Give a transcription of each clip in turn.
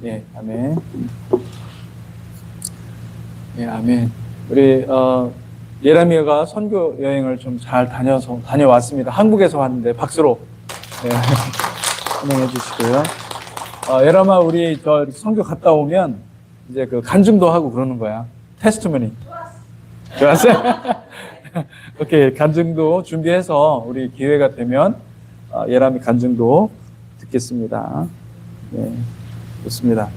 예, 아멘. 예, 아멘. 우리 예레미야가 선교 여행을 좀 잘 다녀왔습니다. 한국에서 왔는데 박수로 예, 환영해 주시고요. 예레미야 우리 저 선교 갔다 오면 이제 그 간증도 하고 그러는 거야. 테스트머니. 좋았어요? 오케이, 간증도 준비해서 우리 기회가 되면 예레미야 간증도 듣겠습니다. 예, 좋습니다.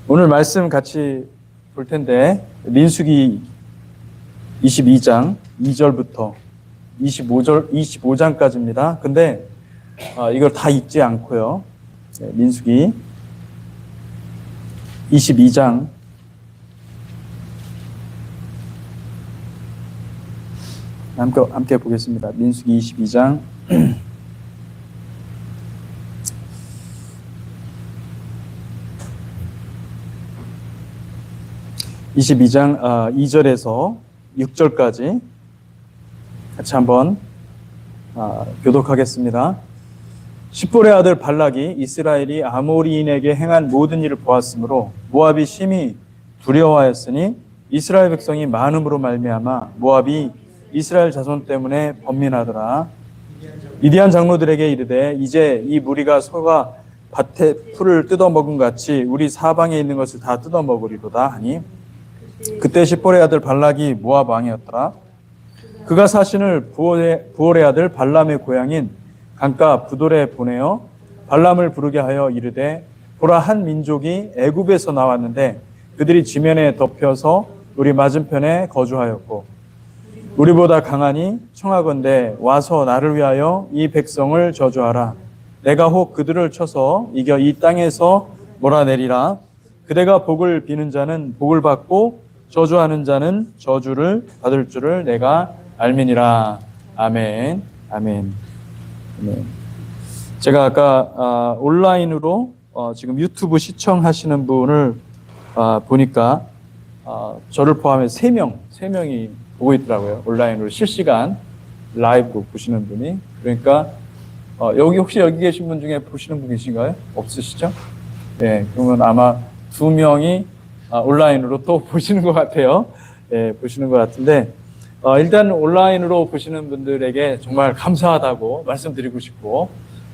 오늘 말씀 같이 볼 텐데 민수기 22장 2절부터 25장까지입니다. 근데 이걸 다 읽지 않고요. 네, 민수기 22장 함께 보겠습니다. 민수기 22장 22장 2절에서 6절까지 같이 한번 교독하겠습니다. 십볼의 아들 발락이 이스라엘이 아모리인에게 행한 모든 일을 보았으므로 모압이 심히 두려워하였으니 이스라엘 백성이 많음으로 말미암아 모압이 이스라엘 자손 때문에 번민하더라. 미디안 장로들에게 이르되 이제 이 무리가 소가 밭에 풀을 뜯어먹은 같이 우리 사방에 있는 것을 다 뜯어먹으리로다 하니 그때 십볼의 아들 발락이 모압 왕이었더라. 그가 사신을 부올의 아들 발람의 고향인 강가 부돌에 보내어 발람을 부르게 하여 이르되 보라, 한 민족이 애굽에서 나왔는데 그들이 지면에 덮여서 우리 맞은편에 거주하였고 우리보다 강하니 청하건대 와서 나를 위하여 이 백성을 저주하라. 내가 혹 그들을 쳐서 이겨 이 땅에서 몰아내리라. 그대가 복을 비는 자는 복을 받고 저주하는 자는 저주를 받을 줄을 내가 알미니라. 아멘. 아멘. 아멘. 제가 아까 온라인으로 지금 유튜브 시청하시는 분을 보니까 저를 포함해서 3명이 보고 있더라고요. 온라인으로 실시간 라이브 보시는 분이. 그러니까 혹시 여기 계신 분 중에 보시는 분 계신가요? 없으시죠? 네, 그러면 아마 2명이 온라인으로 또 보시는 것 같아요. 예, 보시는 것 같은데, 일단 온라인으로 보시는 분들에게 정말 감사하다고 말씀드리고 싶고,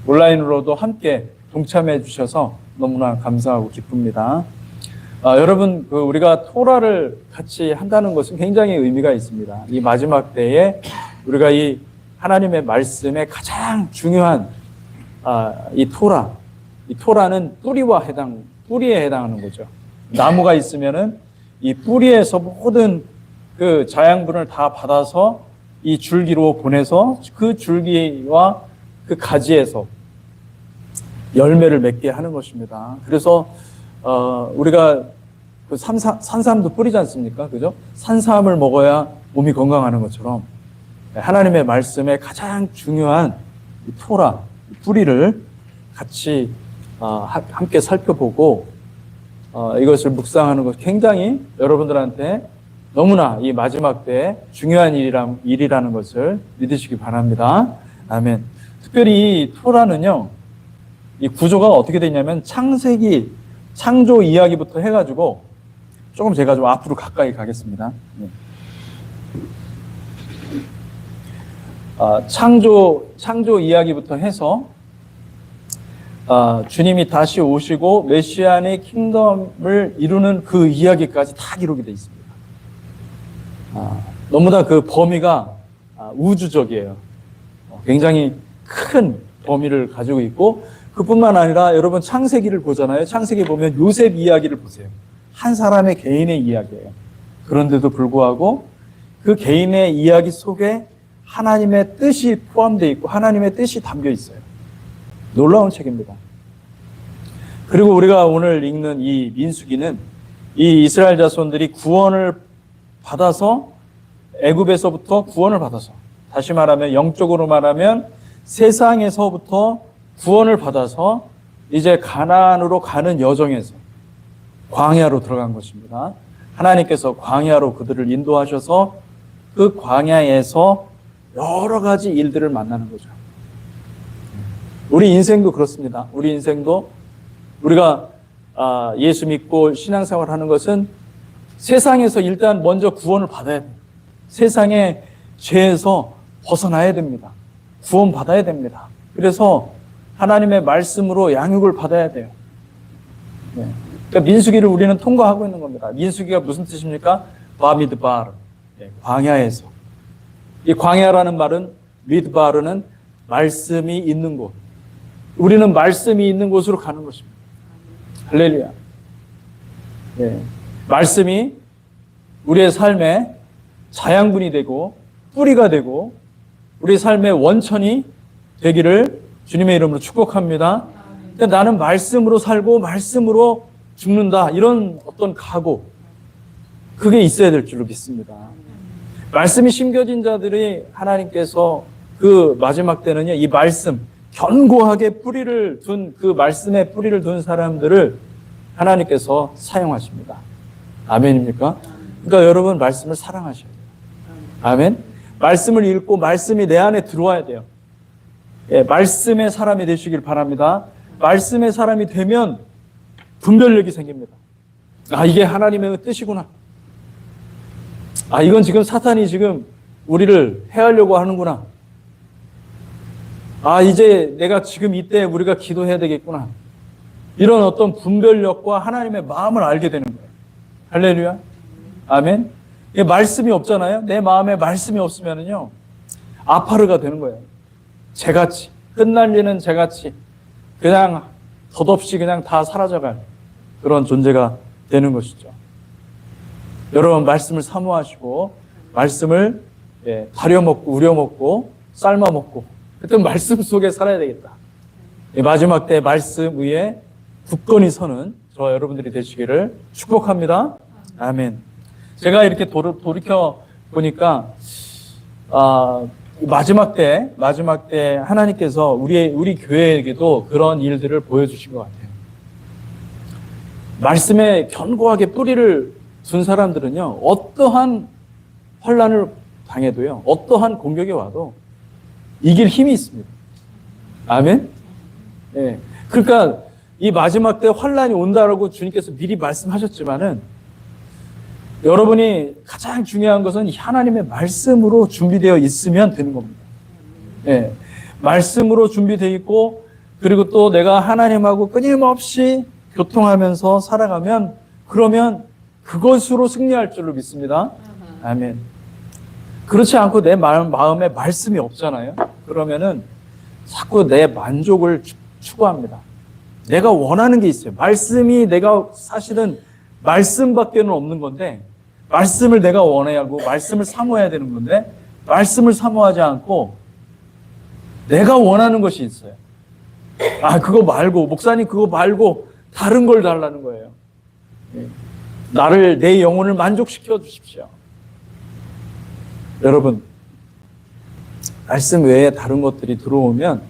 온라인으로도 함께 동참해 주셔서 너무나 감사하고 기쁩니다. 여러분, 우리가 토라를 같이 한다는 것은 굉장히 의미가 있습니다. 이 마지막 때에 우리가 이 하나님의 말씀에 가장 중요한 이 토라는 뿌리에 해당하는 거죠. 나무가 있으면은 이 뿌리에서 모든 그 자양분을 다 받아서 이 줄기로 보내서 그 줄기와 그 가지에서 열매를 맺게 하는 것입니다. 그래서 우리가 그 산삼도 뿌리지 않습니까? 그죠? 산삼을 먹어야 몸이 건강하는 것처럼 하나님의 말씀에 가장 중요한 이 토라, 뿌리를 같이 함께 살펴보고 이것을 묵상하는 것 굉장히 여러분들한테 너무나 이 마지막 때에 중요한 일이라는 것을 믿으시기 바랍니다. 아멘. 특별히 이 토라는요, 이 구조가 어떻게 되냐면 창조 이야기부터 해가지고 조금 제가 좀 앞으로 가까이 가겠습니다. 네. 창조 이야기부터 해서 주님이 다시 오시고 메시아의 킹덤을 이루는 그 이야기까지 다 기록이 되어 있습니다. 너무나 그 범위가 우주적이에요. 굉장히 큰 범위를 가지고 있고, 그뿐만 아니라 여러분 창세기를 보잖아요. 창세기 보면 요셉 이야기를 보세요. 한 사람의 개인의 이야기예요. 그런데도 불구하고 그 개인의 이야기 속에 하나님의 뜻이 포함되어 있고 하나님의 뜻이 담겨 있어요. 놀라운 책입니다. 그리고 우리가 오늘 읽는 이 민수기는 이 이스라엘 자손들이 구원을 받아서, 애굽에서부터 구원을 받아서, 다시 말하면 영적으로 말하면 세상에서부터 구원을 받아서 이제 가나안으로 가는 여정에서 광야로 들어간 것입니다. 하나님께서 광야로 그들을 인도하셔서 그 광야에서 여러 가지 일들을 만나는 거죠. 우리 인생도 그렇습니다. 우리 인생도 우리가 예수 믿고 신앙생활 하는 것은 세상에서 일단 먼저 구원을 받아야 돼요. 세상의 죄에서 벗어나야 됩니다. 구원 받아야 됩니다. 그래서 하나님의 말씀으로 양육을 받아야 돼요. 네. 그러니까 민수기를 우리는 통과하고 있는 겁니다. 민수기가 무슨 뜻입니까? 바미드바르, 광야에서. 이 광야라는 말은 미드바르는 말씀이 있는 곳. 우리는 말씀이 있는 곳으로 가는 것입니다. 할렐루야. 네. 말씀이 우리의 삶의 자양분이 되고 뿌리가 되고 우리 삶의 원천이 되기를 주님의 이름으로 축복합니다. 그러니까 나는 말씀으로 살고 말씀으로 죽는다. 이런 어떤 각오, 그게 있어야 될 줄로 믿습니다. 말씀이 심겨진 자들이 하나님께서 그 마지막 때는요, 이 말씀, 견고하게 뿌리를 둔, 그 말씀에 뿌리를 둔 사람들을 하나님께서 사용하십니다. 아멘입니까? 그러니까 여러분 말씀을 사랑하셔야 돼요. 아멘. 말씀을 읽고 말씀이 내 안에 들어와야 돼요. 예, 말씀의 사람이 되시길 바랍니다. 말씀의 사람이 되면 분별력이 생깁니다. 이게 하나님의 뜻이구나. 이건 지금 사탄이 지금 우리를 해하려고 하는구나. 이제 내가 지금 이때 우리가 기도해야 되겠구나. 이런 어떤 분별력과 하나님의 마음을 알게 되는 거예요. 할렐루야. 아멘. 말씀이 없잖아요. 내 마음에 말씀이 없으면은요, 아파르가 되는 거예요. 재같이, 흩날리는 재같이, 그냥 덧없이 그냥 다 사라져갈 그런 존재가 되는 것이죠. 여러분, 말씀을 사모하시고, 말씀을 다려먹고, 우려먹고, 삶아먹고, 그때 말씀 속에 살아야 되겠다. 마지막 때 말씀 위에 굳건히 서는 저와 여러분들이 되시기를 축복합니다. 아멘. 제가 이렇게 돌이켜 보니까, 마지막 때 하나님께서 우리 교회에게도 그런 일들을 보여주신 것 같아요. 말씀에 견고하게 뿌리를 둔 사람들은요, 어떠한 환난을 당해도요, 어떠한 공격이 와도 이길 힘이 있습니다. 아멘? 예. 그러니까 이 마지막 때 환난이 온다라고 주님께서 미리 말씀하셨지만은, 여러분이 가장 중요한 것은 하나님의 말씀으로 준비되어 있으면 되는 겁니다. 예. 말씀으로 준비되어 있고, 그리고 또 내가 하나님하고 끊임없이 교통하면서 살아가면, 그러면 그것으로 승리할 줄로 믿습니다. 아멘. 그렇지 않고 내 마음에 말씀이 없잖아요. 그러면은 자꾸 내 만족을 추구합니다. 내가 원하는 게 있어요. 말씀이 내가 사실은 말씀밖에는 없는 건데, 말씀을 내가 원해야 하고 말씀을 사모해야 되는 건데, 말씀을 사모하지 않고 내가 원하는 것이 있어요. 그거 말고, 목사님 그거 말고 다른 걸 달라는 거예요. 내 영혼을 만족시켜 주십시오. 여러분, 말씀 외에 다른 것들이 들어오면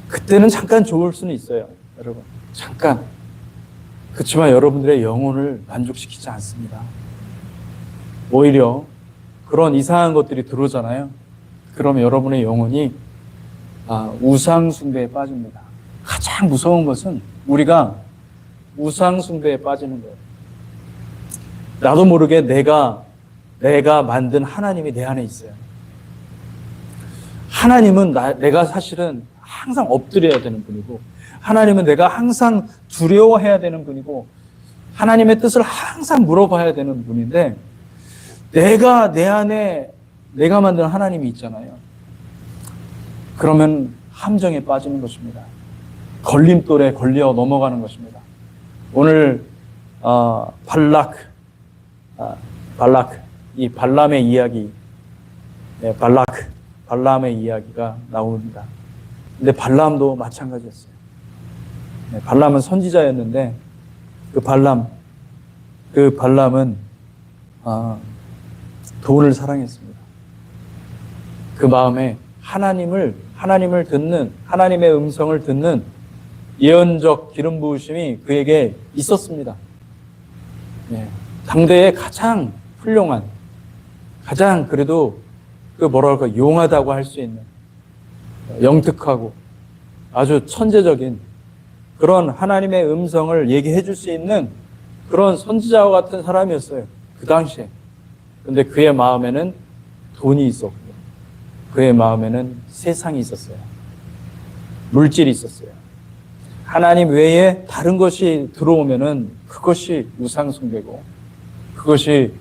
그때는 잠깐 좋을 수는 있어요. 여러분, 잠깐. 그렇지만 여러분들의 영혼을 만족시키지 않습니다. 오히려 그런 이상한 것들이 들어오잖아요. 그러면 여러분의 영혼이 우상 숭배에 빠집니다. 가장 무서운 것은 우리가 우상 숭배에 빠지는 거예요. 나도 모르게 내가 만든 하나님이 내 안에 있어요. 하나님은 내가 사실은 항상 엎드려야 되는 분이고, 하나님은 내가 항상 두려워해야 되는 분이고, 하나님의 뜻을 항상 물어봐야 되는 분인데, 내가 내 안에 내가 만든 하나님이 있잖아요. 그러면 함정에 빠지는 것입니다. 걸림돌에 걸려 넘어가는 것입니다. 오늘 이 발람의 이야기, 발람의 이야기가 나옵니다. 근데 발람도 마찬가지였어요. 발람은 선지자였는데 그 발람은 돈을 사랑했습니다. 그 마음에 하나님을 듣는, 하나님의 음성을 듣는 예언적 기름 부으심이 그에게 있었습니다. 당대에 가장 훌륭한, 가장 그래도 용하다고 할 수 있는, 영특하고 아주 천재적인 그런 하나님의 음성을 얘기해 줄 수 있는 그런 선지자와 같은 사람이었어요. 그 당시에. 근데 그의 마음에는 돈이 있었고, 그의 마음에는 세상이 있었어요. 물질이 있었어요. 하나님 외에 다른 것이 들어오면은 그것이 우상숭배고, 그것이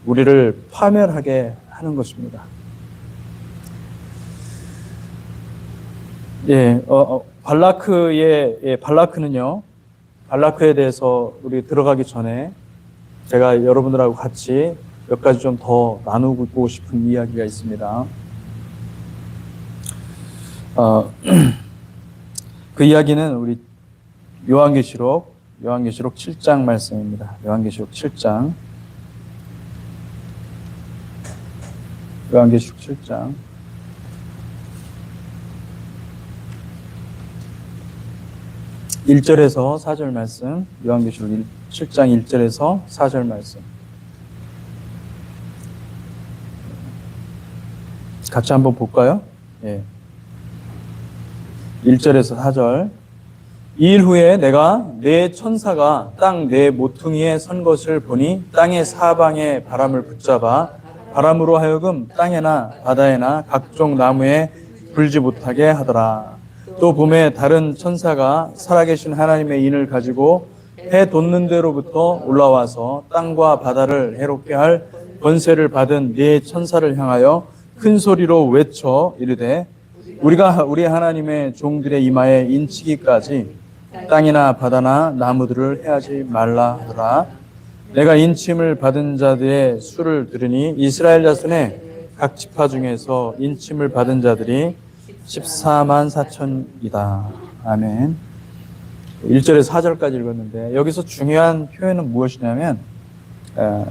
우리를 파멸하게 하는 것입니다. 발라크는요, 발라크에 대해서 우리 들어가기 전에 제가 여러분들하고 같이 몇 가지 좀 더 나누고 싶은 이야기가 있습니다. 그 이야기는 우리 요한계시록 7장 말씀입니다. 요한계시록 7장. 1절에서 4절 말씀, 요한계시록 7장 1절에서 4절 말씀. 같이 한번 볼까요? 1절에서 4절. 이 일 후에 내가 네 천사가 땅 네 모퉁이에 선 것을 보니 땅의 사방에 바람을 붙잡아 바람으로 하여금 땅에나 바다에나 각종 나무에 불지 못하게 하더라. 또 봄에 다른 천사가 살아계신 하나님의 인을 가지고 해 돋는 데로부터 올라와서 땅과 바다를 해롭게 할 권세를 받은 네 천사를 향하여 큰 소리로 외쳐 이르되 우리가 우리 하나님의 종들의 이마에 인치기까지 땅이나 바다나 나무들을 해하지 말라 하더라. 내가 인침을 받은 자들의 수를 들으니 이스라엘 자손의 각 지파 중에서 인침을 받은 자들이 14만 4천이다. 아멘. 1절에서 4절까지 읽었는데 여기서 중요한 표현은 무엇이냐면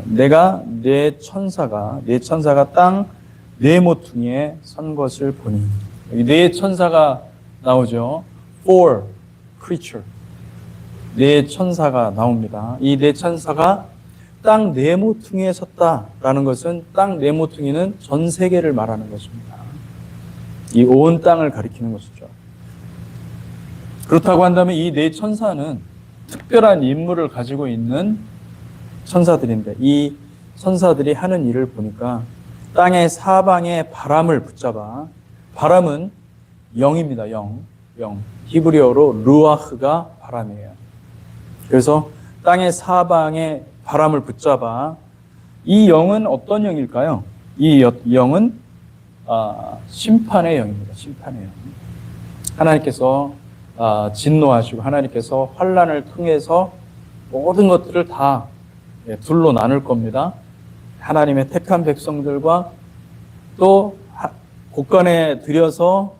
내가 네 천사가 땅 네 모퉁이에 선 것을 보니, 여기 네 천사가 나오죠. Four creature. 네 천사가 나옵니다. 이 네 천사가 땅 네 모퉁이에 섰다라는 것은 땅 네 모퉁이는 전 세계를 말하는 것입니다. 이 온 땅을 가리키는 것이죠. 그렇다고 한다면 이 네 천사는 특별한 임무를 가지고 있는 천사들인데 이 천사들이 하는 일을 보니까 땅의 사방에 바람을 붙잡아, 바람은 영입니다. 영. 히브리어로 루아흐가 바람이에요. 그래서 땅의 사방에 바람을 붙잡아, 이 영은 어떤 영일까요? 이 영은 심판의 영입니다. 심판의 영. 하나님께서 진노하시고 하나님께서 환난을 통해서 모든 것들을 다 둘로 나눌 겁니다. 하나님의 택한 백성들과 또 곡간에 들여서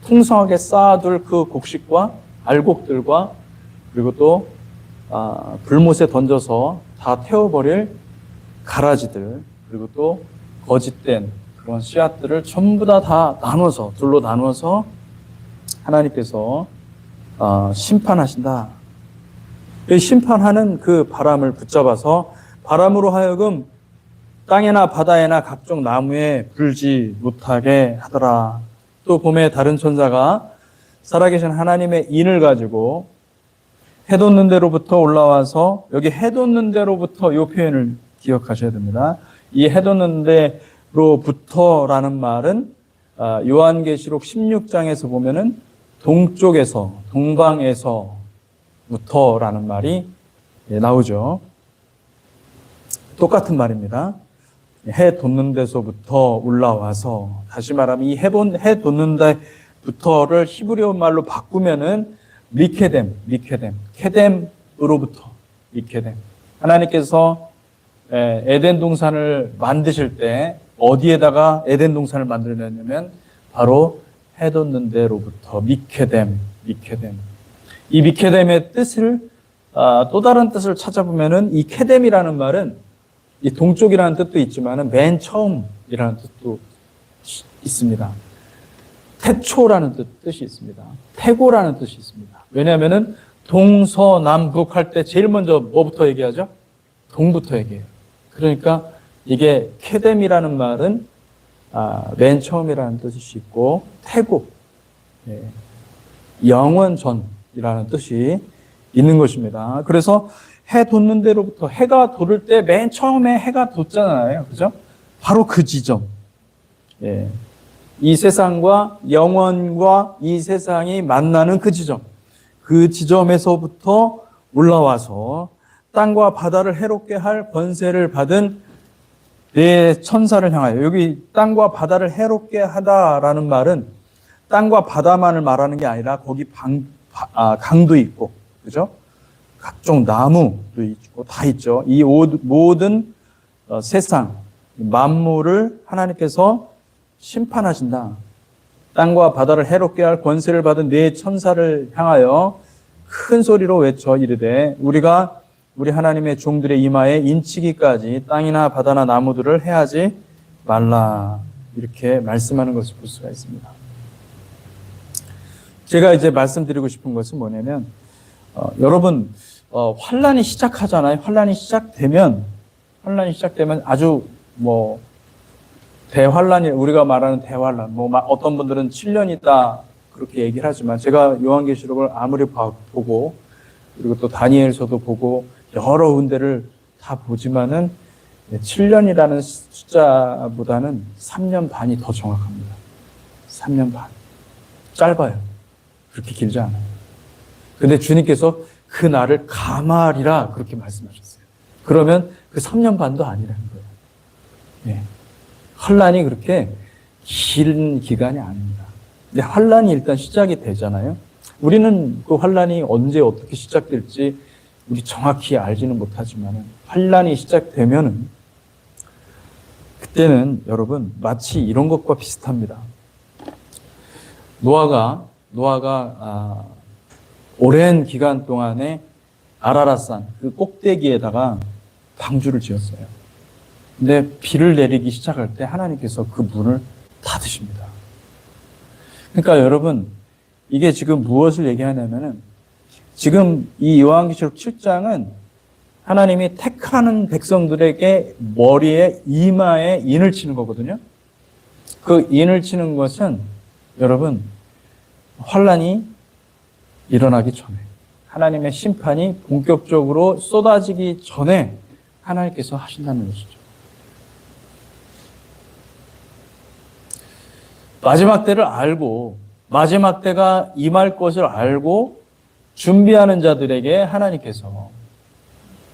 풍성하게 쌓아둘 그 곡식과 알곡들과 그리고 또 불못에 던져서 다 태워버릴 가라지들, 그리고 또 거짓된 그런 씨앗들을 전부 다 나눠서, 둘로 나눠서 하나님께서 심판하신다. 심판하는 그 바람을 붙잡아서 바람으로 하여금 땅에나 바다에나 각종 나무에 불지 못하게 하더라. 또 봄에 다른 천사가 살아계신 하나님의 인을 가지고 해 돋는 데로부터 올라와서, 여기 해 돋는 데로부터 이 표현을 기억하셔야 됩니다. 이 해 돋는 데로부터라는 말은 요한계시록 16장에서 보면은 동쪽에서, 동방에서부터라는 말이 나오죠. 똑같은 말입니다. 해 돋는 데서부터 올라와서, 다시 말하면 이 해 돋는 데부터를 히브리어 말로 바꾸면은 케뎀으로부터, 미케뎀. 하나님께서 에덴 동산을 만드실 때 어디에다가 에덴 동산을 만들었냐면 바로 해 돋는 데로부터 미케뎀. 이 미케뎀의 뜻을 또 다른 뜻을 찾아보면은 이 케뎀이라는 말은 이 동쪽이라는 뜻도 있지만은 맨 처음이라는 뜻도 있습니다. 태초라는 뜻이 있습니다. 태고라는 뜻이 있습니다. 왜냐하면은 동서남북 할 때 제일 먼저 뭐부터 얘기하죠? 동부터 얘기해요. 그러니까 이게 케뎀이라는 말은 맨 처음이라는 뜻이 있고 태고, 영원 전 시작이라는 뜻이 있는 것입니다. 그래서 해 돋는 데로부터 해가 돋을 때 맨 처음에 해가 돋잖아요. 그죠? 바로 그 지점. 예. 이 세상과 영원과 이 세상이 만나는 그 지점. 그 지점에서부터 올라와서 땅과 바다를 해롭게 할 권세를 받은 네 천사를 향하여, 여기 땅과 바다를 해롭게 하다라는 말은 땅과 바다만을 말하는 게 아니라 거기 강도 있고, 그죠? 각종 나무도 있고 다 있죠. 이 모든 세상 만물을 하나님께서 심판하신다. 땅과 바다를 해롭게 할 권세를 받은 네 천사를 향하여 큰 소리로 외쳐 이르되 우리가 우리 하나님의 종들의 이마에 인치기까지 땅이나 바다나 나무들을 해하지 말라. 이렇게 말씀하는 것을 볼 수가 있습니다. 제가 이제 말씀드리고 싶은 것은 뭐냐면 여러분 환란이 시작하잖아요. 환란이 시작되면 아주 대환란이, 우리가 말하는 대환란, 어떤 분들은 7년 있다 그렇게 얘기를 하지만 제가 요한계시록을 아무리 보고 그리고 또 다니엘서도 보고 여러 군데를 다 보지만은 7년이라는 숫자보다는 3년 반이 더 정확합니다. 3년 반. 짧아요. 그렇게 길지 않아요. 근데 주님께서 그 날을 가말이라 그렇게 말씀하셨어요. 그러면 그 3년 반도 아니라는 거예요. 네. 환란이 그렇게 긴 기간이 아닙니다. 근데 환란이 일단 시작이 되잖아요. 우리는 그 환란이 언제 어떻게 시작될지 우리 정확히 알지는 못하지만 환란이 시작되면은 그때는 여러분 마치 이런 것과 비슷합니다. 노아가 오랜 기간 동안에 아라랏산 그 꼭대기에다가 방주를 지었어요. 근데 비를 내리기 시작할 때 하나님께서 그 문을 닫으십니다. 그러니까 여러분 이게 지금 무엇을 얘기하냐면은 지금 이 요한계시록 7장은 하나님이 택하는 백성들에게 머리에 이마에 인을 치는 거거든요. 그 인을 치는 것은 여러분 환란이 일어나기 전에 하나님의 심판이 본격적으로 쏟아지기 전에 하나님께서 하신다는 것이죠. 마지막 때를 알고 마지막 때가 임할 것을 알고 준비하는 자들에게 하나님께서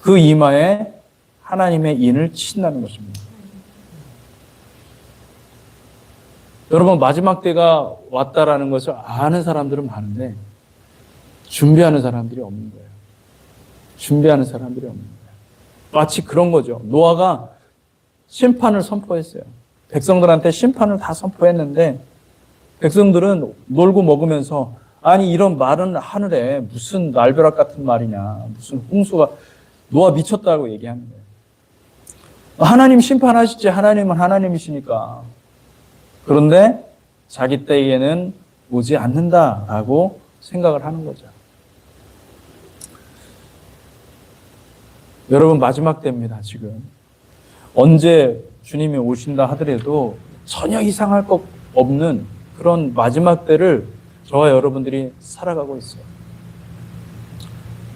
그 이마에 하나님의 인을 친다는 것입니다. 여러분 마지막 때가 왔다라는 것을 아는 사람들은 많은데 준비하는 사람들이 없는 거예요. 준비하는 사람들이 없는 거예요. 마치 그런 거죠. 노아가 심판을 선포했어요. 백성들한테 심판을 다 선포했는데 백성들은 놀고 먹으면서 아니 이런 말은 하늘에 무슨 날벼락 같은 말이냐, 무슨 홍수가, 노아 미쳤다고 얘기하는 거예요. 하나님 심판하시지, 하나님은 하나님이시니까. 그런데 자기 때에는 오지 않는다라고 생각을 하는 거죠. 여러분 마지막 때입니다. 지금 언제 주님이 오신다 하더라도 전혀 이상할 것 없는 그런 마지막 때를 저와 여러분들이 살아가고 있어요.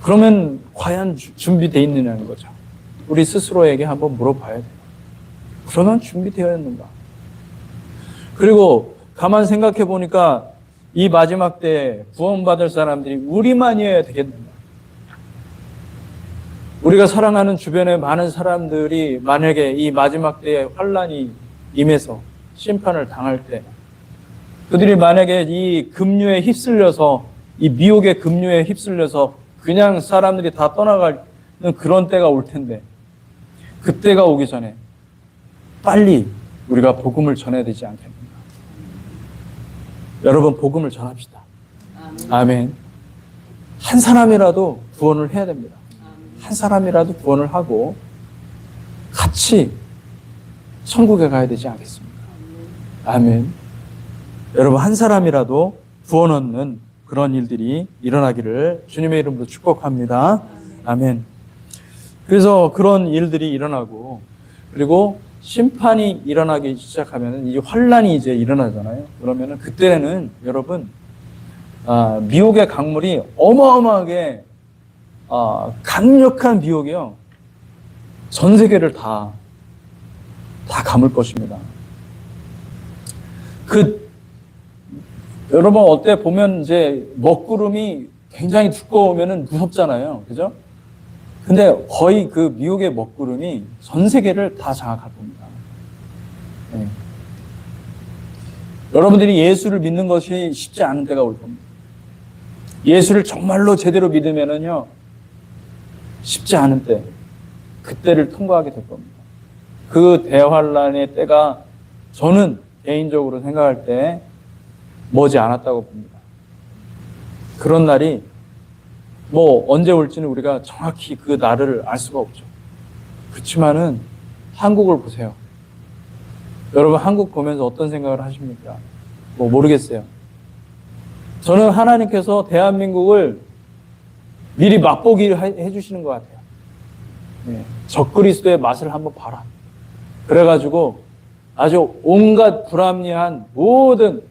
그러면 과연 준비되어 있느냐는 거죠. 우리 스스로에게 한번 물어봐야 돼요. 그러면 준비되어 있는가? 그리고 가만 생각해 보니까 이 마지막 때 구원받을 사람들이 우리만이어야 되겠는가? 우리가 사랑하는 주변의 많은 사람들이 만약에 이 마지막 때에 환란이 임해서 심판을 당할 때 그들이 만약에 이 급류에 휩쓸려서 이 미혹의 급류에 휩쓸려서 그냥 사람들이 다 떠나가는 그런 때가 올 텐데 그때가 오기 전에 빨리 우리가 복음을 전해야 되지 않겠는가? 여러분 복음을 전합시다. 아멘. 한 사람이라도 구원을 해야 됩니다. 한 사람이라도 구원을 하고 같이 천국에 가야 되지 않겠습니까? 아멘. 여러분 한 사람이라도 구원 얻는 그런 일들이 일어나기를 주님의 이름으로 축복합니다. 아멘. 그래서 그런 일들이 일어나고 그리고 심판이 일어나기 시작하면 이 환란이 이제 일어나잖아요. 그러면은 그때는 여러분 미혹의 강물이 어마어마하게 강력한 미혹이요. 전 세계를 다 감을 것입니다. 여러분 어때 보면 이제 먹구름이 굉장히 두꺼우면은 무섭잖아요. 그죠? 근데 거의 그 미혹의 먹구름이 전 세계를 다 장악할 겁니다. 네. 여러분들이 예수를 믿는 것이 쉽지 않은 때가 올 겁니다. 예수를 정말로 제대로 믿으면은요, 쉽지 않은 때, 그때를 통과하게 될 겁니다. 그 대환란의 때가 저는 개인적으로 생각할 때 머지 않았다고 봅니다. 그런 날이 언제 올지는 우리가 정확히 그 날을 알 수가 없죠. 그렇지만은 한국을 보세요. 여러분 한국 보면서 어떤 생각을 하십니까? 모르겠어요. 저는 하나님께서 대한민국을 미리 맛보기 해주시는 것 같아요. 네. 적그리스도의 맛을 한번 봐라. 그래가지고 아주 온갖 불합리한 모든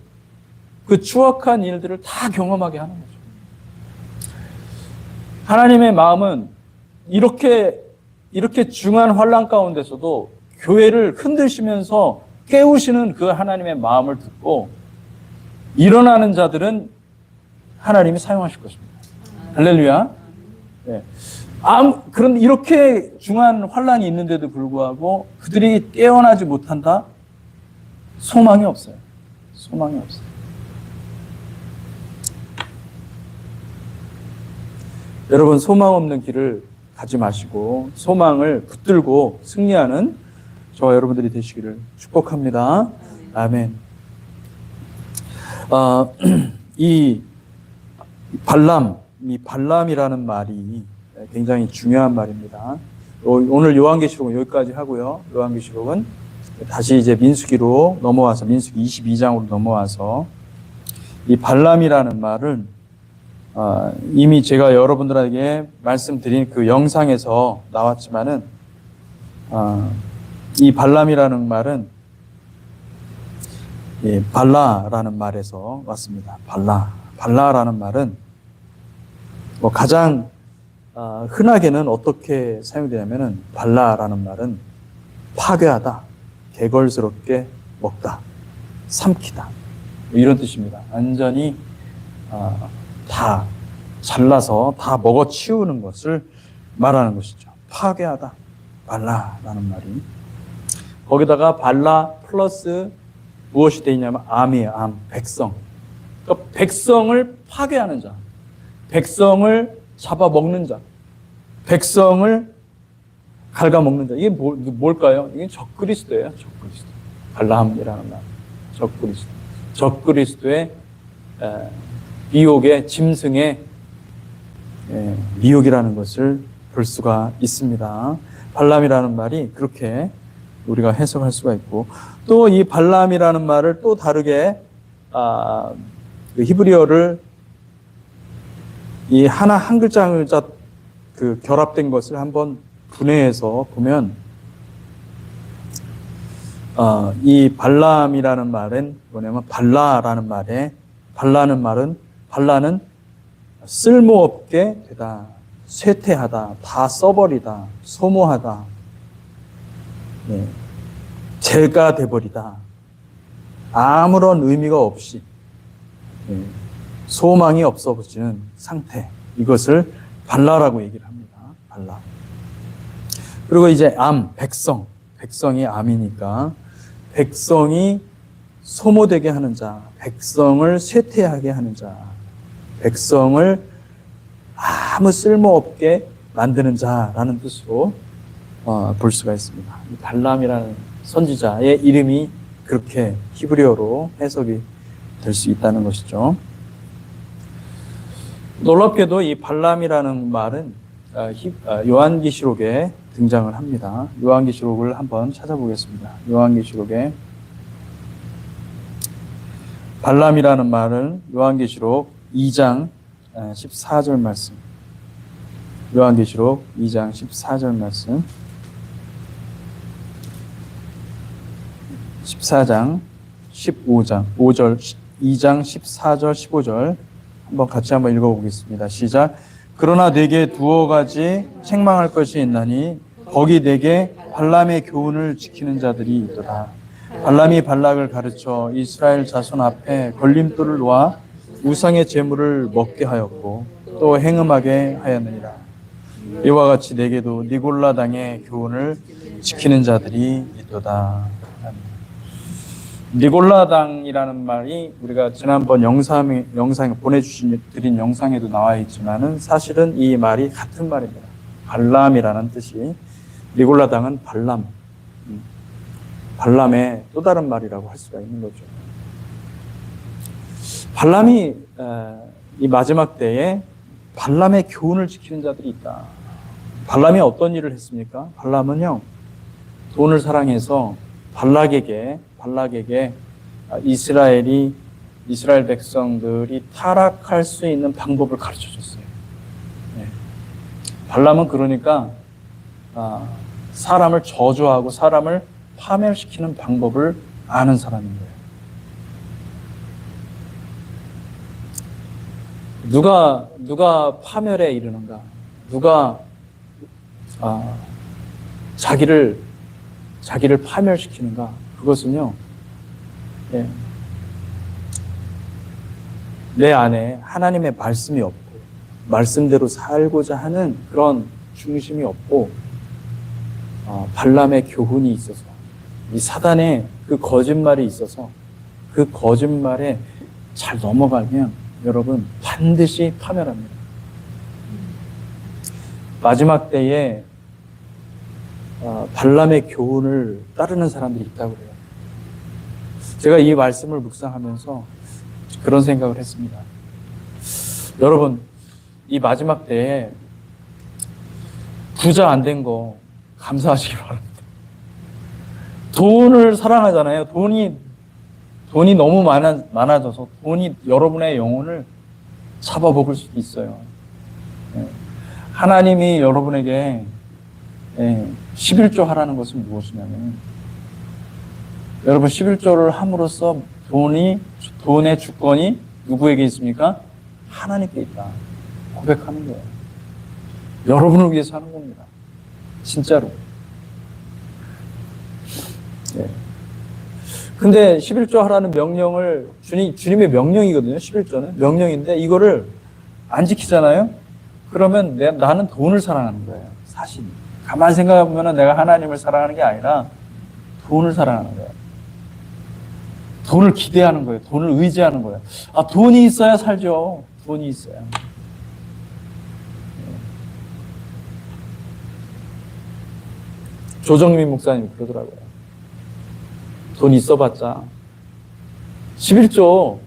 그 추악한 일들을 다 경험하게 하는 거죠. 하나님의 마음은 이렇게 중한 환난 가운데서도 교회를 흔드시면서 깨우시는 그 하나님의 마음을 듣고 일어나는 자들은 하나님이 사용하실 것입니다. 할렐루야. 네. 그런 이렇게 중한 환난이 있는데도 불구하고 그들이 깨어나지 못한다? 소망이 없어요. 소망이 없어요. 여러분 소망 없는 길을 가지 마시고 소망을 붙들고 승리하는 저와 여러분들이 되시기를 축복합니다. 아멘. 이 발람이라는 말이 굉장히 중요한 말입니다. 오늘 요한계시록은 여기까지 하고요. 요한계시록은 다시 이제 민수기로 넘어와서 민수기 22장으로 넘어와서 이 발람이라는 말은 이미 제가 여러분들에게 말씀드린 그 영상에서 나왔지만은 이 발람이라는 말은 발라라는 말에서 왔습니다. 발라라는 말은 가장 흔하게는 어떻게 사용되냐면은 발라라는 말은 파괴하다, 개걸스럽게 먹다, 삼키다 이런 뜻입니다. 완전히 다 잘라서 다 먹어치우는 것을 말하는 것이죠. 파괴하다, 발라라는 말이. 거기다가 발라 플러스 무엇이 되어 있냐면 암이에요. 백성. 그러니까 백성을 파괴하는 자, 백성을 잡아먹는 자, 백성을 갉아먹는 자. 이게 뭘까요? 이게 적그리스도예요. 적그리스도. 발람이라는 말. 적그리스도. 적그리스도의 미혹의 짐승의 미혹이라는 것을 볼 수가 있습니다. 발람이라는 말이 그렇게 우리가 해석할 수가 있고, 또 이 발람이라는 말을 또 다르게 그 히브리어를 이 한 글자 한 글자 그 결합된 것을 한번 분해해서 보면 이 발람이라는 말은 뭐냐면 발라라는 말에 발라는 쓸모없게 되다, 쇠퇴하다, 다 써버리다, 소모하다, 죄가 돼버리다, 아무런 의미가 없이 소망이 없어지는 상태, 이것을 발라라고 얘기를 합니다. 발라. 그리고 이제 백성이 암이니까 백성이 소모되게 하는 자, 백성을 쇠퇴하게 하는 자, 백성을 아무 쓸모없게 만드는 자라는 뜻으로 볼 수가 있습니다. 이 발람이라는 선지자의 이름이 그렇게 히브리어로 해석이 될 수 있다는 것이죠. 놀랍게도 이 발람이라는 말은 요한계시록에 등장을 합니다. 요한계시록을 한번 찾아보겠습니다. 요한계시록에 발람이라는 말은 요한계시록 2장 14절 말씀. 요한계시록 2장 14절 말씀. 14장 15장 5절 2장 14절 15절 같이 한번 읽어보겠습니다. 시작. 그러나 내게 두어 가지 책망할 것이 있나니 거기 내게 발람의 교훈을 지키는 자들이 있도다. 발람이 발락을 가르쳐 이스라엘 자손 앞에 걸림돌을 놓아 우상의 제물을 먹게 하였고 또 행음하게 하였느니라. 이와 같이 내게도 니골라 당의 교훈을 지키는 자들이 있도다. 니골라 당이라는 말이 우리가 지난번 영상 보내드린 영상에도 나와 있지만은 사실은 이 말이 같은 말입니다. 발람이라는 뜻이, 니골라 당은 발람의 또 다른 말이라고 할 수가 있는 거죠. 발람이 이 마지막 때에 발람의 교훈을 지키는 자들이 있다. 발람이 어떤 일을 했습니까? 발람은요, 돈을 사랑해서 발락에게 이스라엘 백성들이 타락할 수 있는 방법을 가르쳐 줬어요. 네. 발람은 그러니까 사람을 저주하고 사람을 파멸시키는 방법을 아는 사람인 거예요. 누가 파멸에 이르는가? 누가 자기를 파멸시키는가? 그것은요, 내 안에 하나님의 말씀이 없고 말씀대로 살고자 하는 그런 중심이 없고 발람의 교훈이 있어서, 이 사단의 그 거짓말이 있어서 그 거짓말에 잘 넘어가면 여러분 반드시 파멸합니다. 마지막 때에 발람의 교훈을 따르는 사람들이 있다고 그래요. 제가 이 말씀을 묵상하면서 그런 생각을 했습니다. 여러분, 이 마지막 때에 부자 안 된 거 감사하시기 바랍니다. 돈을 사랑하잖아요. 돈이 너무 많아져서 돈이 여러분의 영혼을 잡아먹을 수도 있어요. 하나님이 여러분에게 11조 하라는 것은 무엇이냐면, 여러분 11조를 함으로써 돈의 주권이 누구에게 있습니까? 하나님께 있다. 고백하는 거예요. 여러분을 위해서 하는 겁니다. 진짜로. 근데 11조 하라는 명령을, 주님의 명령이거든요. 11조는 명령인데 이거를 안 지키잖아요. 그러면 나는 돈을 사랑하는 거예요. 사실 가만히 생각해보면 내가 하나님을 사랑하는 게 아니라 돈을 사랑하는 거예요. 돈을 기대하는 거예요. 돈을 의지하는 거예요. 돈이 있어야 살죠. 돈이 있어야. 조정민 목사님 그러더라고요. 돈 있어봤자 11조로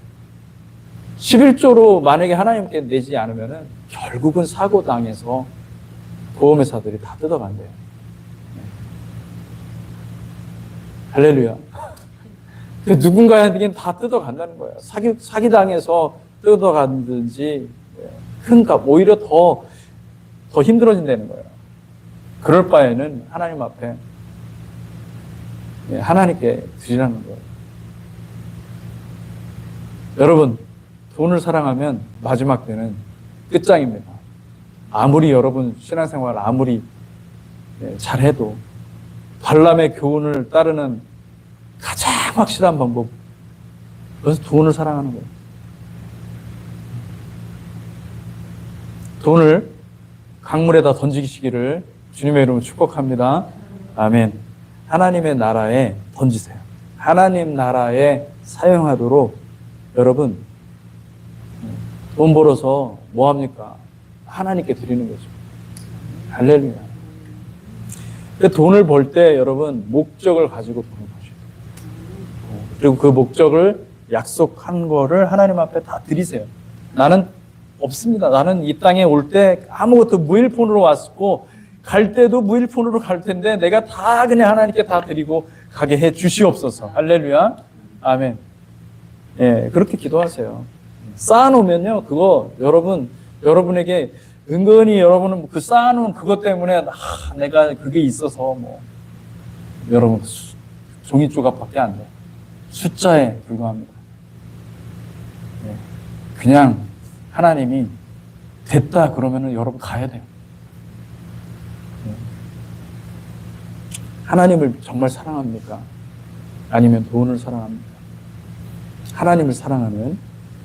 만약에 하나님께 내지 않으면은 결국은 사고 당해서 보험회사들이 다 뜯어간대요. 할렐루야. 누군가에겐 다 뜯어간다는 거예요. 사기 당해서 뜯어간든지 큰 값, 오히려 더 힘들어진다는 거예요. 그럴 바에는 하나님 앞에 하나님께 드리라는 거예요. 여러분, 돈을 사랑하면 마지막 때는 끝장입니다. 아무리 여러분 신앙생활 아무리 잘해도 발람의 교훈을 따르는 가장 확실한 방법, 그래서 돈을 사랑하는 거예요. 돈을 강물에다 던지시기를 주님의 이름으로 축복합니다. 아멘. 하나님의 나라에 던지세요. 하나님 나라에 사용하도록 여러분 돈 벌어서 뭐 합니까? 하나님께 드리는 거죠. 할렐루야. 근데 돈을 벌 때 여러분 목적을 가지고 돈을 버셔요. 그리고 그 목적을 약속한 거를 하나님 앞에 다 드리세요. 나는 없습니다. 나는 이 땅에 올 때 아무것도 무일푼으로 왔고 갈 때도 무일푼으로 갈 텐데 내가 다 그냥 하나님께 다 드리고 가게 해 주시옵소서. 할렐루야. 아멘. 그렇게 기도하세요. 쌓아놓으면요, 그거 여러분에게 은근히 여러분은 그 쌓아놓은 그것 때문에 내가 그게 있어서 여러분 종이 조각밖에 안 돼. 숫자에 불과합니다. 그냥 하나님이 됐다 그러면은 여러분 가야 돼요. 하나님을 정말 사랑합니까? 아니면 돈을 사랑합니까? 하나님을 사랑하는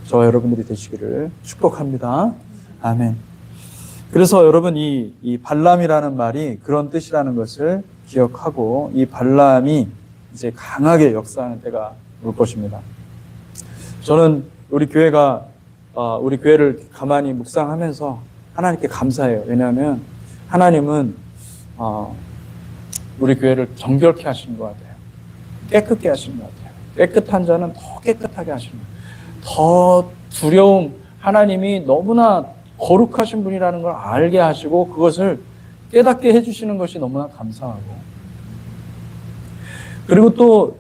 저와 여러분들이 되시기를 축복합니다. 아멘. 그래서 여러분 이 발람이라는 말이 그런 뜻이라는 것을 기억하고 이 발람이 이제 강하게 역사하는 때가 올 것입니다. 저는 우리 교회를 가만히 묵상하면서 하나님께 감사해요. 왜냐하면 하나님은 우리 교회를 정결케 하시는 것 같아요. 깨끗게 하시는 것 같아요. 깨끗한 자는 더 깨끗하게 하시는 것 같아요. 더 두려움, 하나님이 너무나 거룩하신 분이라는 걸 알게 하시고 그것을 깨닫게 해주시는 것이 너무나 감사하고, 그리고 또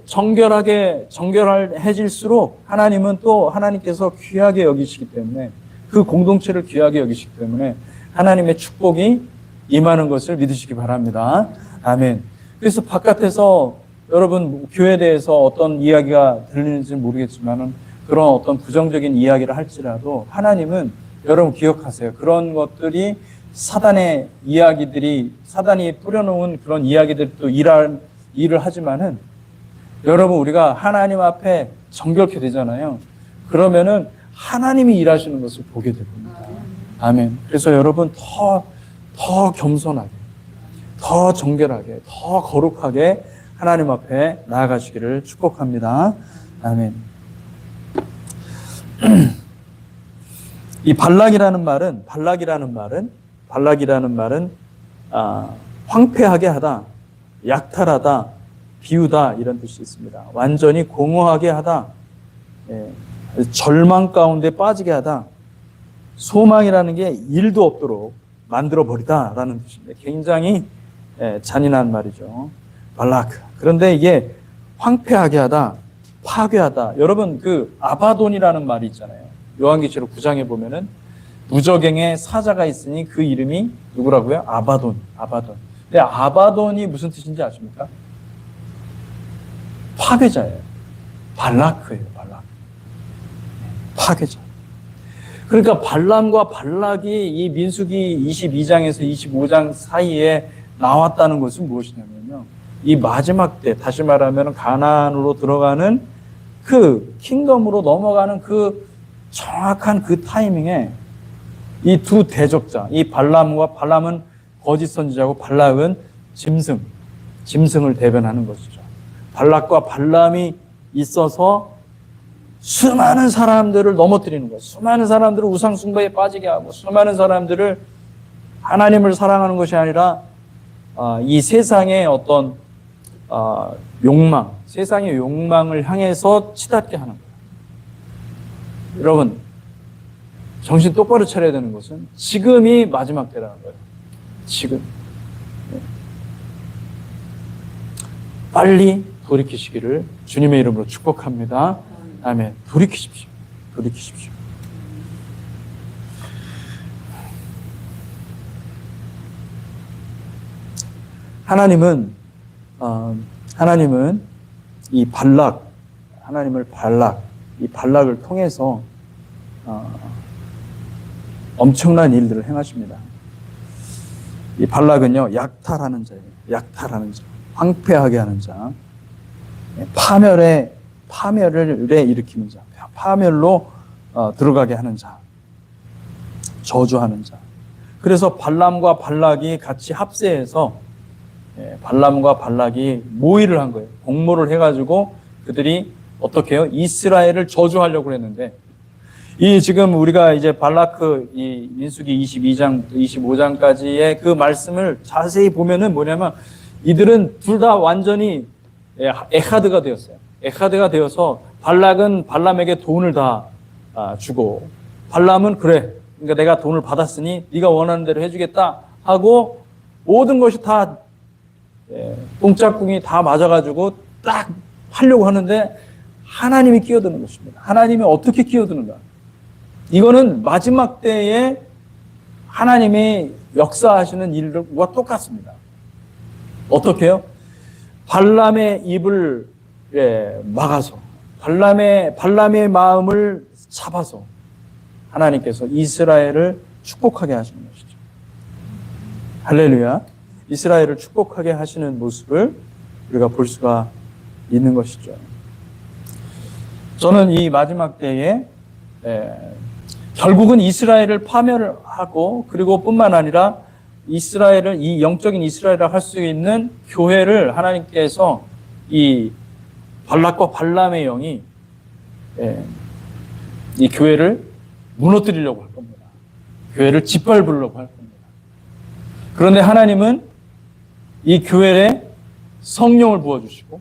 정결해질수록 하나님은 또 하나님께서 귀하게 여기시기 때문에, 그 공동체를 귀하게 여기시기 때문에 하나님의 축복이 임하는 것을 믿으시기 바랍니다. 아멘. 그래서 바깥에서 여러분 교회에 대해서 어떤 이야기가 들리는지는 모르겠지만은 그런 어떤 부정적인 이야기를 할지라도 하나님은, 여러분 기억하세요. 그런 것들이 사단의 이야기들이, 사단이 뿌려놓은 그런 이야기들이 또 일을 하지만은 여러분 우리가 하나님 앞에 정결케 되잖아요. 그러면은 하나님이 일하시는 것을 보게 됩니다. 아멘. 그래서 여러분 더 겸손하게, 더 정결하게, 더 거룩하게 하나님 앞에 나아가시기를 축복합니다. 아멘. 이 발락이라는 말은 황폐하게 하다, 약탈하다, 비우다 이런 뜻이 있습니다. 완전히 공허하게 하다, 절망 가운데 빠지게 하다, 소망이라는 게 일도 없도록 만들어버리다라는 뜻입니다. 굉장히 잔인한 말이죠. 발락. 그런데 이게 황폐하게 하다, 파괴하다. 여러분 그 아바돈이라는 말이 있잖아요. 요한계시록 9장에 보면은 무저갱에 사자가 있으니 그 이름이 누구라고요? 아바돈. 근데 아바돈이 무슨 뜻인지 아십니까? 파괴자예요. 발라크예요. 파괴자. 그러니까 발람과 발락이 이 민수기 22장에서 25장 사이에 나왔다는 것은 무엇이냐면요, 이 마지막 때, 다시 말하면 가나안으로 들어가는 그 킹덤으로 넘어가는 그 정확한 그 타이밍에 이 두 대적자, 이 발람은 거짓 선지자고 발락은 짐승을 대변하는 것이죠. 발락과 발람이 있어서 수많은 사람들을 넘어뜨리는 거예요. 수많은 사람들을 우상숭배에 빠지게 하고, 수많은 사람들을 하나님을 사랑하는 것이 아니라 이 세상의 어떤 욕망, 세상의 욕망을 향해서 치닫게 하는 거예요. 여러분, 정신 똑바로 차려야 되는 것은 지금이 마지막 때라는 거예요. 지금. 빨리 돌이키시기를 주님의 이름으로 축복합니다. 아멘. 돌이키십시오. 하나님은 이 발락을 통해서 엄청난 일들을 행하십니다. 이 발락은요, 약탈하는 자예요. 황폐하게 하는 자, 파멸을 일으키는 자, 파멸로 들어가게 하는 자, 저주하는 자. 그래서 발람과 발락이 같이 합세해서 발람과 발락이 모의를 한 거예요. 공모를 해가지고 그들이 어떻게 해요? 이스라엘을 저주하려고 했는데, 이 지금 우리가 이제 발라크 이 민수기 22장, 25장까지의 그 말씀을 자세히 보면은 뭐냐면, 이들은 둘 다 완전히 에하드가 되었어요. 에하드가 되어서 발락은 발람에게 돈을 다 주고, 발람은 그래, 그러니까 내가 돈을 받았으니 네가 원하는 대로 해주겠다 하고, 모든 것이 다 뽕짝꿍이 다 맞아가지고 딱 하려고 하는데 하나님이 끼어드는 것입니다. 하나님이 어떻게 끼어드는가? 이거는 마지막 때에 하나님이 역사하시는 일과 똑같습니다. 어떻게 해요? 발람의 입을 막아서, 발람의 마음을 잡아서 하나님께서 이스라엘을 축복하게 하시는 것이죠. 할렐루야. 이스라엘을 축복하게 하시는 모습을 우리가 볼 수가 있는 것이죠. 저는 이 마지막 때에 결국은 이스라엘을 파멸하고 그리고 뿐만 아니라 이스라엘을 이 영적인 이스라엘을 할 수 있는 교회를 하나님께서 이 발락과 발람의 영이 이 교회를 무너뜨리려고 할 겁니다. 교회를 짓밟으려고 할 겁니다. 그런데 하나님은 이 교회에 성령을 부어주시고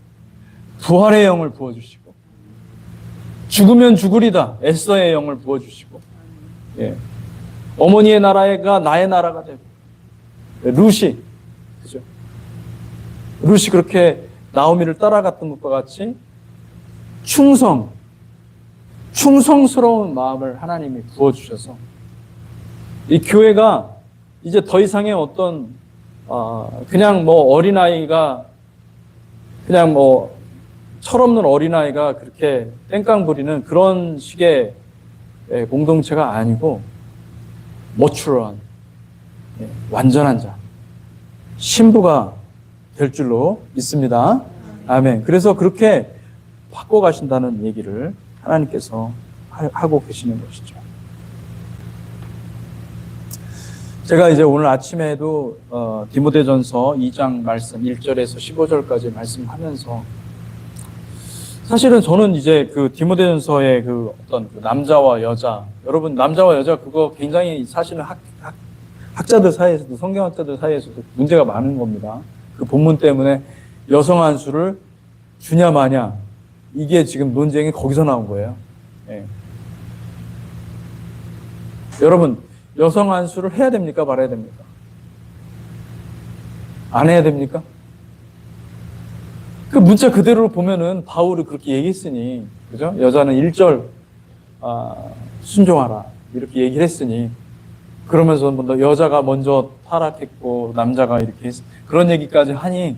부활의 영을 부어주시고 죽으면 죽으리다 에스더의 영을 부어주시고 어머니의 나라가 나의 나라가 되고 루시 그죠? 루시 그렇게 나오미를 따라갔던 것과 같이 충성스러운 마음을 하나님이 부어주셔서 이 교회가 이제 더 이상의 어떤 그냥 뭐 어린아이가 그냥 뭐 철없는 어린아이가 그렇게 땡깡 부리는 그런 식의 공동체가 아니고 머추러한 완전한 자 신부가 될 줄로 믿습니다. 아멘. 그래서 그렇게 바꿔가신다는 얘기를 하나님께서 하고 계시는 것이죠. 제가 이제 오늘 아침에도 디모데전서 2장 말씀 1절에서 15절까지 말씀하면서 사실은 저는 이제 그 디모데전서의 그 어떤 그 남자와 여자 여러분 남자와 여자 그거 굉장히 사실은 학자들 사이에서도 성경학자들 사이에서도 문제가 많은 겁니다. 그 본문 때문에 여성 한 수를 주냐 마냐 이게 지금 논쟁이 거기서 나온 거예요. 여러분 여성 한 수를 해야 됩니까 말아야 됩니까? 안 해야 됩니까? 그 문자 그대로 보면은 바울이 그렇게 얘기했으니 그죠? 여자는 1절 순종하라 이렇게 얘기를 했으니 그러면서 뭐 여자가 먼저 타락했고 남자가 이렇게 그런 얘기까지 하니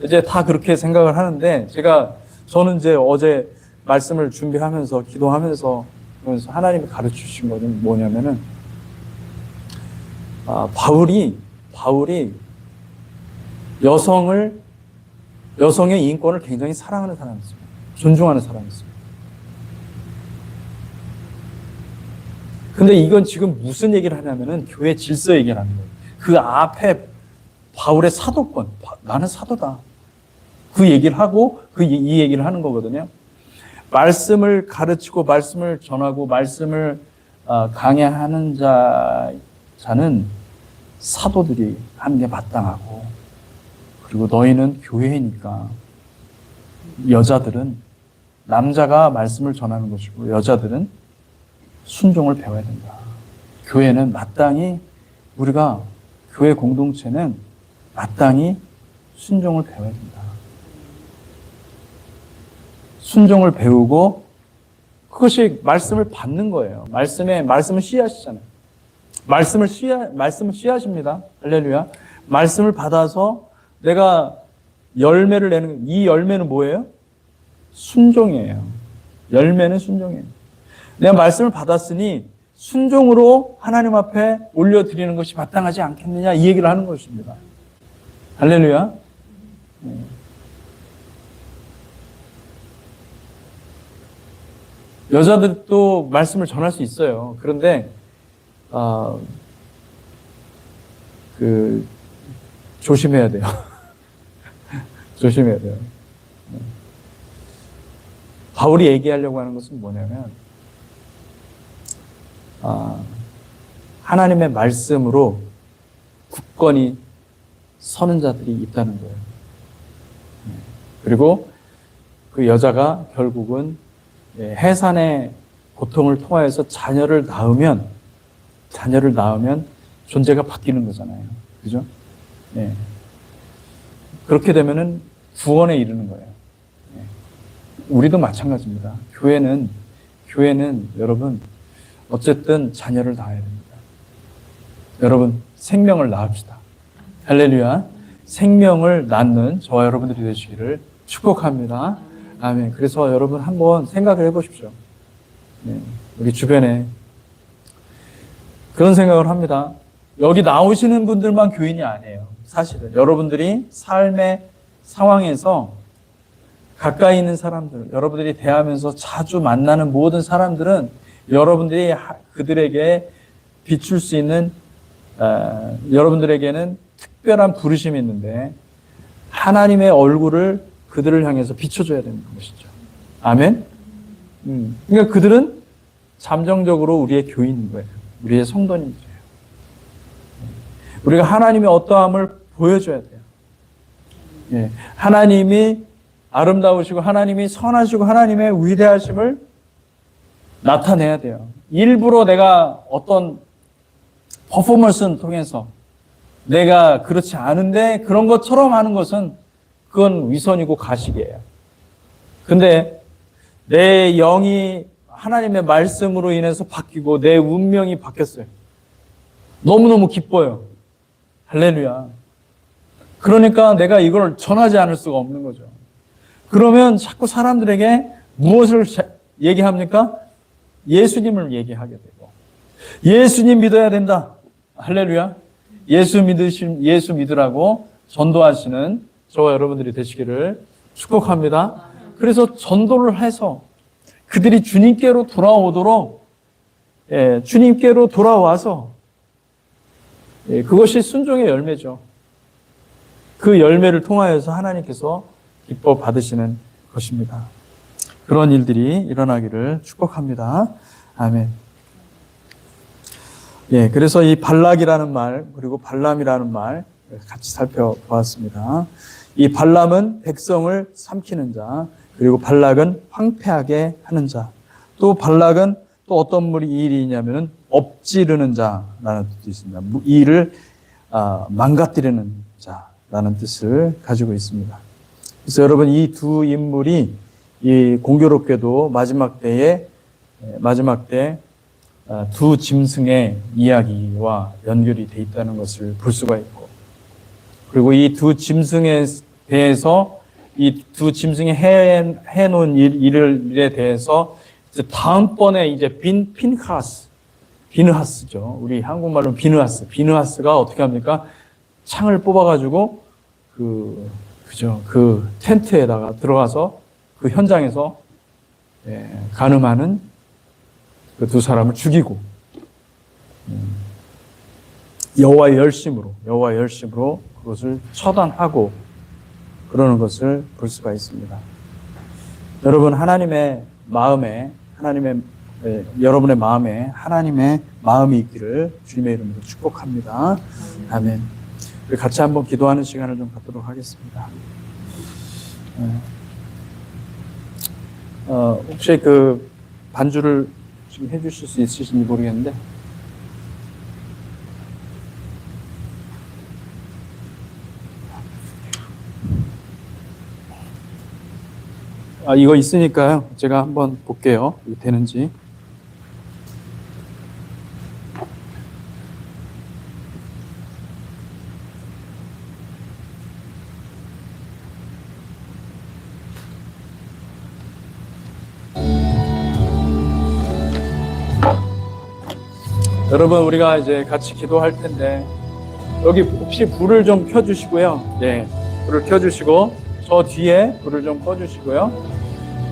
이제 다 그렇게 생각을 하는데 저는 이제 어제 말씀을 준비하면서 기도하면서 그러면서 하나님이 가르쳐 주신 거는 뭐냐면은 바울이 여성의 인권을 굉장히 사랑하는 사람이었습니다. 존중하는 사람이었습니다. 근데 이건 지금 무슨 얘기를 하냐면은 교회 질서 얘기를 하는 거예요. 그 앞에 바울의 사도권, 나는 사도다. 그 얘기를 하고 이 얘기를 하는 거거든요. 말씀을 가르치고 말씀을 전하고 말씀을 강해하는 자는 사도들이 하는 게 마땅하고 그리고 너희는 교회니까 여자들은 남자가 말씀을 전하는 것이고 여자들은 순종을 배워야 된다. 교회는 마땅히 우리가 교회 공동체는 마땅히 순종을 배워야 된다. 순종을 배우고 그것이 말씀을 받는 거예요. 말씀은 씨앗이잖아요. 말씀은 씨앗입니다. 할렐루야. 말씀을 받아서 내가 열매를 내는 이 열매는 뭐예요? 순종이에요. 열매는 순종이에요. 내가 말씀을 받았으니 순종으로 하나님 앞에 올려드리는 것이 마땅하지 않겠느냐 이 얘기를 하는 것입니다. 할렐루야. 여자들도 말씀을 전할 수 있어요. 그런데 조심해야 돼요. 조심해야 돼요. 바울이 얘기하려고 하는 것은 뭐냐면 하나님의 말씀으로 굳건히 서는 자들이 있다는 거예요. 그리고 그 여자가 결국은 해산의 고통을 통하여서 자녀를 낳으면 존재가 바뀌는 거잖아요. 그죠? 네. 그렇게 되면은 구원에 이르는 거예요. 네. 우리도 마찬가지입니다. 교회는 여러분 어쨌든 자녀를 낳아야 됩니다. 여러분 생명을 낳읍시다. 할렐루야. 생명을 낳는 저와 여러분들이 되시기를 축복합니다. 아멘. 그래서 여러분 한번 생각을 해보십시오. 네. 우리 주변에 그런 생각을 합니다. 여기 나오시는 분들만 교인이 아니에요. 사실은 여러분들이 삶의 상황에서 가까이 있는 사람들, 여러분들이 대하면서 자주 만나는 모든 사람들은 여러분들이 그들에게 비출 수 있는 여러분들에게는 특별한 부르심이 있는데 하나님의 얼굴을 그들을 향해서 비춰줘야 되는 것이죠. 아멘? 그러니까 그들은 잠정적으로 우리의 교인인 거예요. 우리의 성도님들이에요. 우리가 하나님의 어떠함을 보여줘야 돼요. 예, 하나님이 아름다우시고 하나님이 선하시고 하나님의 위대하심을 나타내야 돼요. 일부러 내가 어떤 퍼포먼스를 통해서 내가 그렇지 않은데 그런 것처럼 하는 것은 그건 위선이고 가식이에요. 근데 내 영이 하나님의 말씀으로 인해서 바뀌고 내 운명이 바뀌었어요. 너무너무 기뻐요. 할렐루야. 그러니까 내가 이걸 전하지 않을 수가 없는 거죠. 그러면 자꾸 사람들에게 무엇을 얘기합니까? 예수님을 얘기하게 되고 예수님 믿어야 된다. 할렐루야. 예수 믿으라고 전도하시는 저와 여러분들이 되시기를 축복합니다. 그래서 전도를 해서 그들이 주님께로 돌아오도록 주님께로 돌아와서 그것이 순종의 열매죠. 그 열매를 통하여서 하나님께서 기뻐 받으시는 것입니다. 그런 일들이 일어나기를 축복합니다. 아멘. 예, 그래서 이 발락이라는 말 그리고 발람이라는 말 같이 살펴보았습니다. 이 발람은 백성을 삼키는 자, 그리고 발락은 황폐하게 하는 자. 또 발락은 또 어떤 일이 있냐면은 엎지르는 자라는 뜻도 있습니다. 이 일을 망가뜨리는 자라는 뜻을 가지고 있습니다. 그래서 여러분 이 두 인물이 이 공교롭게도 마지막 때 두 짐승의 이야기와 연결이 돼 있다는 것을 볼 수가 있고, 그리고 이 두 짐승에 대해서 이 두 짐승이 해놓은 일에 대해서 이제 다음번에 이제 비느하스죠. 우리 한국말로 비느하스가 어떻게 합니까? 창을 뽑아가지고 그 텐트에다가 들어가서 그 현장에서 간음하는 그 두 사람을 죽이고 여호와의 열심으로 그것을 처단하고 그러는 것을 볼 수가 있습니다. 여러분 여러분의 마음에 하나님의 마음이 있기를 주님의 이름으로 축복합니다. 아멘. 우리 같이 한번 기도하는 시간을 좀 갖도록 하겠습니다. 혹시 그 반주를 지금 해주실 수 있으신지 모르겠는데, 이거 있으니까요. 제가 한번 볼게요. 이게 되는지. 여러분, 우리가 이제 같이 기도할 텐데, 여기 혹시 불을 좀 켜주시고요. 네, 불을 켜주시고, 저 뒤에 불을 좀 꺼주시고요.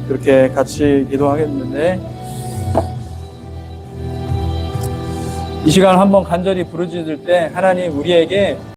그렇게 같이 기도하겠는데, 이 시간 한번 간절히 부르짖을 때, 하나님 우리에게